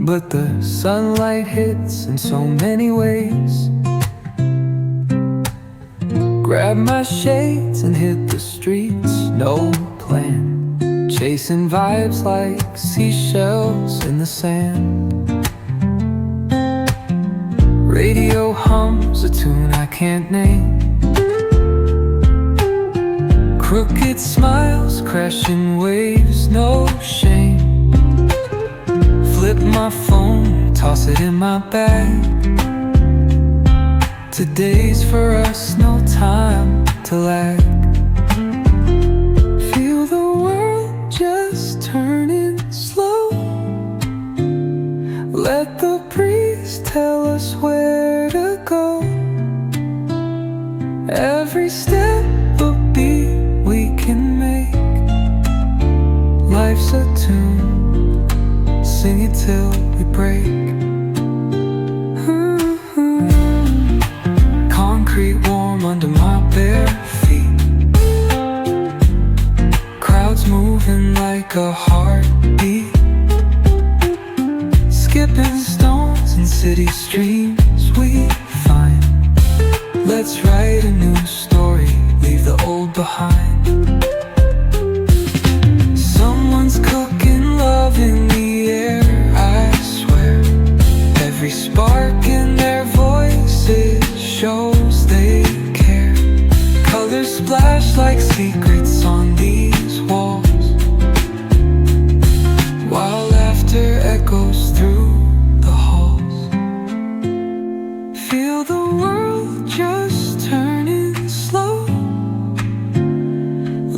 but the sunlight hits in so many ways. Grab my shades and hit the streets, no plan, chasing vibes like seashells in the sand. Radio hums a tune I can't name. Crooked smiles, crashing waves, no shame. Flip my phone, toss it in my bag. Today's for us, no time to lag. Feel the world just turning slow. Let the breeze tell us where to go. Every step a beat we can make. Life's a tune, sing it till we break. Concrete warm under my bare feet. Crowds moving like a heartbeat. Skipping stones in city streams we find. Let's write a new story, leave the old behind. Someone's cooking love in the air, I swear. Every spark in their voices shows they care. Colors splash like secrets on these walls, while laughter echoes through the halls. Feel the world just turning slow.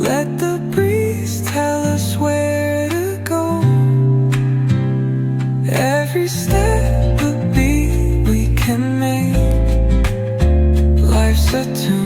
Let the breeze tell us where to go. Every step a beat we can make. Life's a tune,